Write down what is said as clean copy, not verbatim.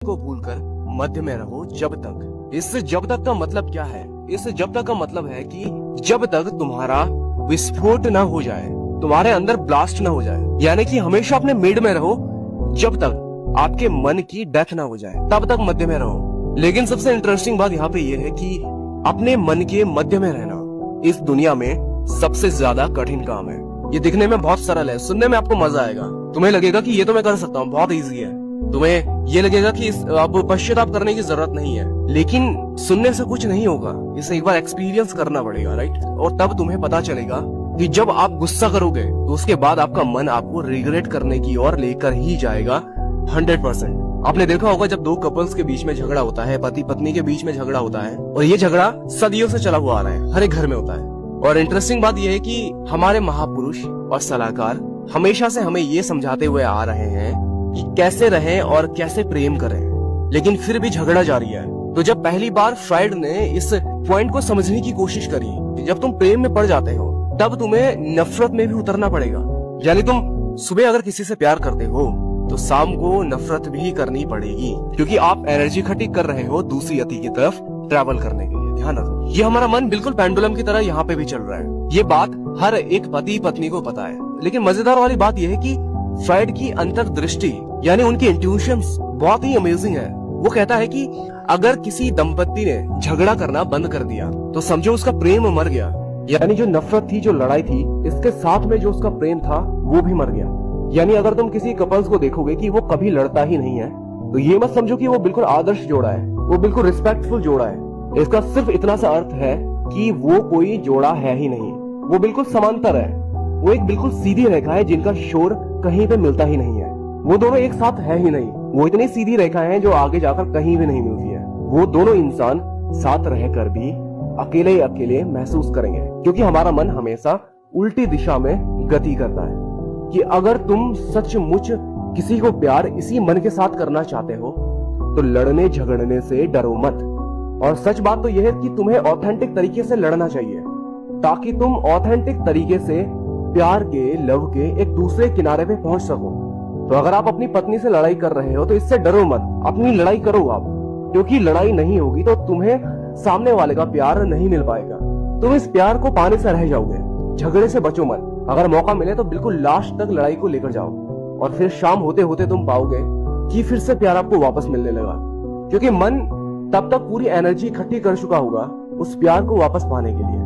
को भूलकर मध्य में रहो जब तक। इस जब तक का मतलब क्या है? इस जब तक का मतलब है कि जब तक तुम्हारा विस्फोट ना हो जाए, तुम्हारे अंदर ब्लास्ट ना हो जाए, यानी कि हमेशा अपने मिड में रहो जब तक आपके मन की डेथ ना हो जाए, तब तक मध्य में रहो। लेकिन सबसे इंटरेस्टिंग बात यहाँ पे ये है कि अपने मन के मध्य में रहना इस दुनिया में सबसे ज्यादा कठिन काम है। ये दिखने में बहुत सरल है, सुनने में आपको मजा आएगा, तुम्हें लगेगा कि ये तो मैं कर सकता हूँ, बहुत इजी है, तुम्हें ये लगेगा कि अब पश्चाताप करने की जरूरत नहीं है। लेकिन सुनने से कुछ नहीं होगा, इसे एक बार एक्सपीरियंस करना पड़ेगा, राइट? और तब तुम्हें पता चलेगा कि जब आप गुस्सा करोगे तो उसके बाद आपका मन आपको रिग्रेट करने की ओर लेकर ही जाएगा 100%। आपने देखा होगा जब दो कपल्स के बीच में झगड़ा होता है, पति पत्नी के बीच में झगड़ा होता है, और ये झगड़ा सदियों से चला हुआ आ रहा है, हर एक घर में होता है। और इंटरेस्टिंग बात यह है कि हमारे महापुरुष और सलाहकार हमेशा से हमें ये समझाते हुए आ रहे हैं कि कैसे रहें और कैसे प्रेम करें, लेकिन फिर भी झगड़ा जारी है। तो जब पहली बार फ्राइड ने इस पॉइंट को समझने की कोशिश करी कि जब तुम प्रेम में पड़ जाते हो तब तुम्हें नफरत में भी उतरना पड़ेगा, यानी तुम सुबह अगर किसी से प्यार करते हो तो शाम को नफरत भी करनी पड़ेगी, क्योंकि आप एनर्जी इकट्ठी कर रहे हो दूसरी अति की तरफ ट्रैवल करने के लिए। ध्यान रखो, ये हमारा मन बिल्कुल पेंडुलम की तरह यहाँ पे भी चल रहा है। ये बात हर एक पति पत्नी को पता है, लेकिन मजेदार वाली बात यह है कि फ्राइड की अंतर्दृष्टि यानी उनकी इंट्यूशंस बहुत ही अमेजिंग है। वो कहता है कि अगर किसी दंपत्ति ने झगड़ा करना बंद कर दिया तो समझो उसका प्रेम मर गया, यानी जो नफरत थी, जो लड़ाई थी, इसके साथ में जो उसका प्रेम था वो भी मर गया। यानी अगर तुम किसी कपल्स को देखोगे कि वो कभी लड़ता ही नहीं है, तो ये मत समझो कि वो बिल्कुल आदर्श जोड़ा है, वो बिल्कुल रिस्पेक्टफुल जोड़ा है। इसका सिर्फ इतना सा अर्थ है कि वो कोई जोड़ा है ही नहीं, वो बिल्कुल समांतर है, वो एक बिल्कुल सीधी रेखा है जिनका शोर कहीं पे मिलता ही नहीं है। वो दोनों एक साथ है ही नहीं, वो इतनी सीधी रेखा है जो आगे जाकर कहीं भी नहीं मिलती है। वो दोनों इंसान साथ रहकर भी अकेले अकेले महसूस करेंगे, क्योंकि हमारा मन हमेशा उल्टी दिशा में गति करता है। कि अगर तुम सचमुच किसी को प्यार इसी मन के साथ करना चाहते हो तो लड़ने झगड़ने से डरो मत। और सच बात तो यह है कि तुम्हें ऑथेंटिक तरीके से लड़ना चाहिए, ताकि तुम ऑथेंटिक तरीके से प्यार के, लव के एक दूसरे किनारे पे पहुंच सको। तो अगर आप अपनी पत्नी से लड़ाई कर रहे हो तो इससे डरो मत, अपनी लड़ाई करो आप, क्योंकि लड़ाई नहीं होगी तो तुम्हें सामने वाले का प्यार नहीं मिल पाएगा। तुम इस प्यार को पाने से रह जाओगे। झगड़े से बचो मत, अगर मौका मिले तो बिल्कुल लास्ट तक लड़ाई को लेकर जाओ, और फिर शाम होते होते तुम पाओगे कि फिर से प्यार आपको वापस मिलने लगा, क्योंकि मन तब तक पूरी एनर्जी इकट्ठी कर चुका होगा उस प्यार को वापस पाने के लिए।